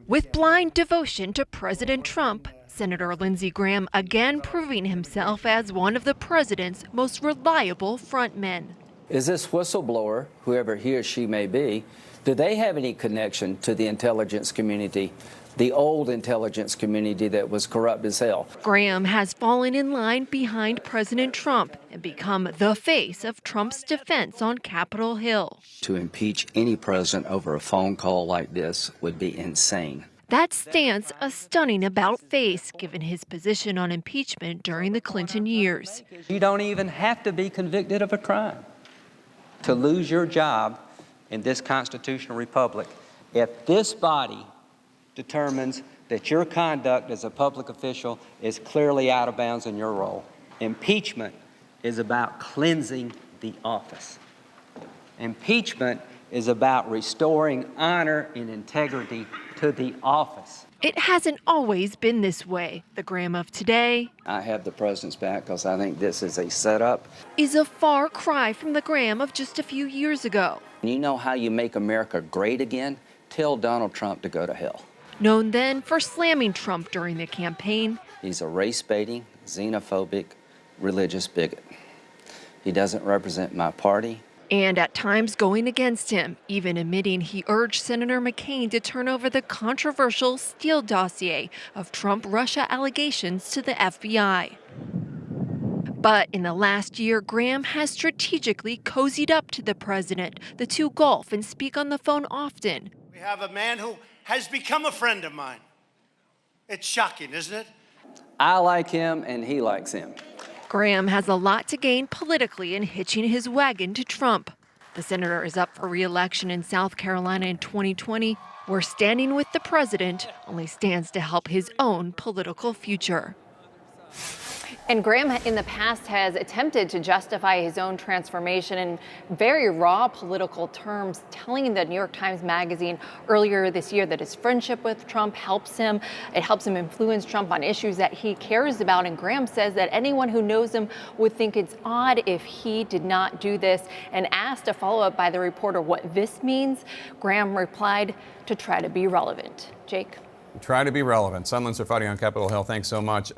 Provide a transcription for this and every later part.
With blind devotion to President Trump, Senator Lindsey Graham again proving himself as one of the president's most reliable frontmen. Is this whistleblower, whoever he or she may be, do they have any connection to the intelligence community, the old intelligence community that was corrupt as hell? Graham has fallen in line behind President Trump and become the face of Trump's defense on Capitol Hill. To impeach any president over a phone call like this would be insane. That stance a stunning about-face given his position on impeachment during the Clinton years. You don't even have to be convicted of a crime to lose your job in this constitutional republic if this body determines that your conduct as a public official is clearly out of bounds in your role. Impeachment is about cleansing the office. Impeachment is about restoring honor and integrity to the office. It hasn't always been this way. The Graham of today I have the president's back because I think this is a setup. is a far cry from the Graham of just a few years ago. You know how you make America great again? Tell Donald Trump to go to hell. Known then for slamming Trump during the campaign, He's a race-baiting, xenophobic, religious bigot. He doesn't represent my party. and at times going against him, even admitting he urged Senator McCain to turn over the controversial Steele dossier of Trump-Russia allegations to the FBI. But in the last year, Graham has strategically cozied up to the president. The two golf and speak on the phone often. We have a man who has become a friend of mine. It's shocking, isn't it? I like him and he likes him. Graham has a lot to gain politically in hitching his wagon to Trump. The senator is up for re-election in South Carolina in 2020, where standing with the president only stands to help his own political future. And Graham in the past has attempted to justify his own transformation in very raw political terms, telling the New York Times Magazine earlier this year that his friendship with Trump helps him. It helps him influence Trump on issues that he cares about. And Graham says that anyone who knows him would think it's odd if he did not do this. And asked a follow-up by the reporter what this means, Graham replied, to try to be relevant. Jake? Try to be relevant. Sunlen Serfaty on Capitol Hill. Thanks so much.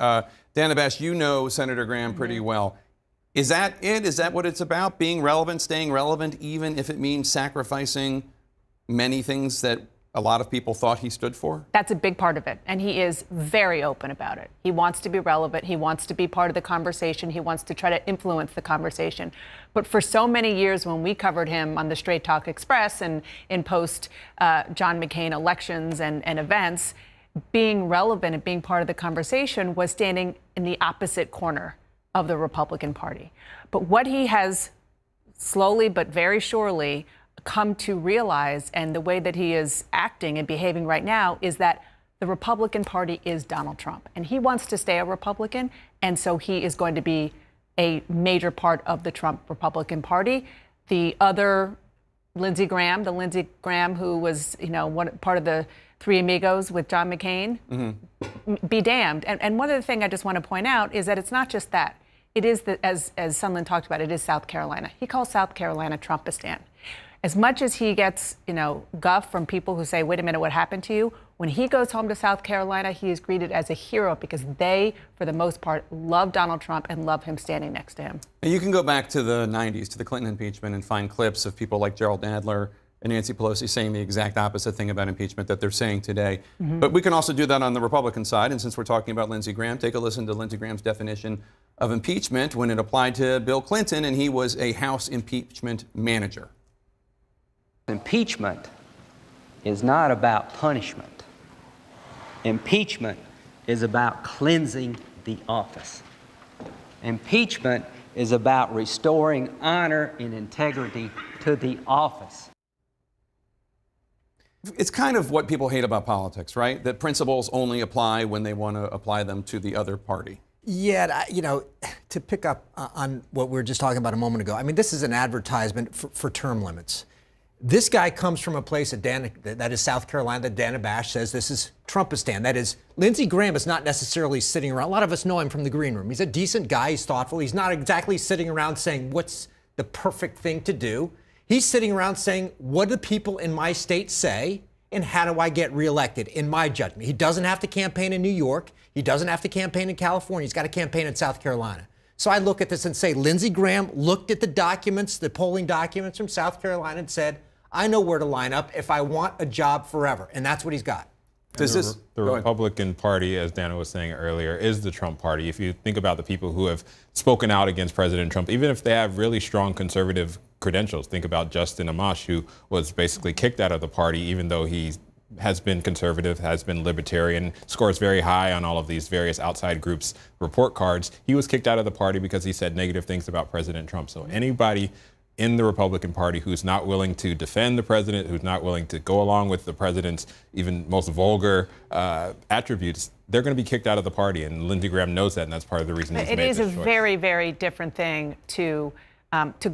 Dan Abash, you know Senator Graham pretty well. Is that it? Is that what it's about? Being relevant, staying relevant, even if it means sacrificing many things that a lot of people thought he stood for? That's a big part of it, and he is very open about it. He wants to be relevant. He wants to be part of the conversation. He wants to try to influence the conversation. But for so many years, when we covered him on the Straight Talk Express and in post-John McCain elections and events, being relevant and being part of the conversation was standing in the opposite corner of the Republican Party. But what he has slowly but very surely come to realize, and the way that he is acting and behaving right now, is that the Republican Party is Donald Trump. And he wants to stay a Republican, and so he is going to be a major part of the Trump Republican Party. The other Lindsey Graham, who was, part of the Three Amigos with John McCain, be damned. And one other thing I just want to point out is that it's not just that. It is, as Sunlen talked about, it is South Carolina. He calls South Carolina Trumpistan. As much as he gets, guff from people who say, wait a minute, what happened to you? When he goes home to South Carolina, he is greeted as a hero because they, for the most part, love Donald Trump and love him standing next to him. You can go back to the 90s, to the Clinton impeachment, and find clips of people like Gerald Nadler and Nancy Pelosi saying the exact opposite thing about impeachment that they're saying today. But we can also do that on the Republican side. And since we're talking about Lindsey Graham, take a listen to Lindsey Graham's definition of impeachment when it applied to Bill Clinton, and he was a House impeachment manager. Impeachment is not about punishment. Impeachment is about cleansing the office. Impeachment is about restoring honor and integrity to the office. It's kind of what people hate about politics, right? That principles only apply when they want to apply them to the other party. Yeah, to pick up on what we were just talking about a moment ago, I mean, this is an advertisement for term limits. This guy comes from a place that is South Carolina that Dan Abash says this is Trumpistan. That is, Lindsey Graham is not necessarily sitting around. A lot of us know him from the green room. He's a decent guy. He's thoughtful. He's not exactly sitting around saying what's the perfect thing to do. He's sitting around saying, what do people in my state say? in how do I get reelected, in my judgment. He doesn't have to campaign in New York. He doesn't have to campaign in California. He's got to campaign in South Carolina. So I look at this and say, Lindsey Graham looked at the documents, the polling documents from South Carolina, and said, I know where to line up if I want a job forever. And that's what he's got. The Republican Party, as Dana was saying earlier, is the Trump party. If you think about the people who have spoken out against President Trump, even if they have really strong conservative credentials, think about Justin Amash, who was basically kicked out of the party, even though he has been conservative, has been libertarian, scores very high on all of these various outside groups' report cards. He was kicked out of the party because he said negative things about President Trump. So anybody in the Republican Party who's not willing to defend the president, who's not willing to go along with the president's even most vulgar attributes, they're going to be kicked out of the party. And Lindsey Graham knows that, and that's part of the reason he's made this choice. It is a very, very different thing to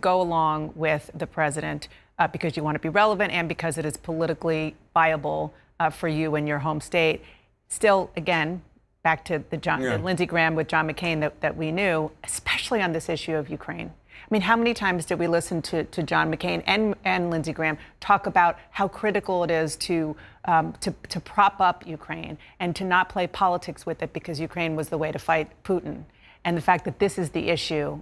go along with the president because you want to be relevant and because it is politically viable for you in your home state. Still, again, back to the Lindsey Graham with John McCain that we knew, especially on this issue of Ukraine. I mean, how many times did we listen to John McCain and Lindsey Graham talk about how critical it is to prop up Ukraine and to not play politics with it because Ukraine was the way to fight Putin? And the fact that this is the issue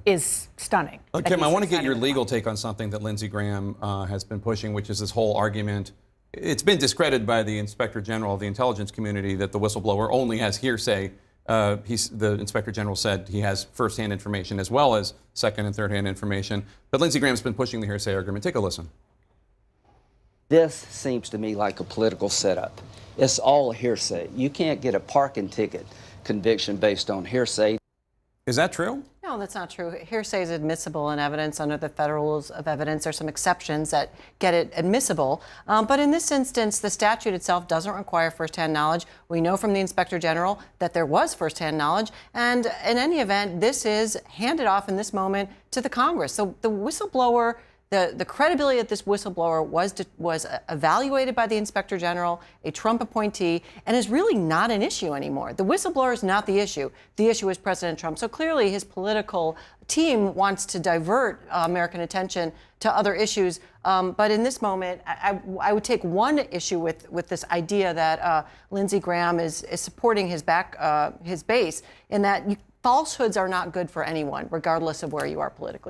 is stunning. Kim, I want to get your legal take on something that Lindsey Graham has been pushing, which is this whole argument. It's been discredited by the Inspector General of the intelligence community that the whistleblower only has hearsay. The Inspector General said he has first-hand information as well as second and third-hand information. But Lindsey Graham's been pushing the hearsay argument. Take a listen. This seems to me like a political setup. It's all hearsay. You can't get a parking ticket conviction based on hearsay. Is that true? No, that's not true. Hearsay is admissible in evidence under the federal rules of evidence. There's some exceptions that get it admissible. But in this instance, the statute itself doesn't require firsthand knowledge. We know from the Inspector General that there was firsthand knowledge. And in any event, this is handed off in this moment to the Congress. So the whistleblower, the credibility of this whistleblower was evaluated by the Inspector General, a Trump appointee, and is really not an issue anymore. The whistleblower is not the issue. The issue is President Trump. So clearly his political team wants to divert American attention to other issues. But in this moment, I would take one issue with this idea that Lindsey Graham is supporting his base, in that falsehoods are not good for anyone, regardless of where you are politically.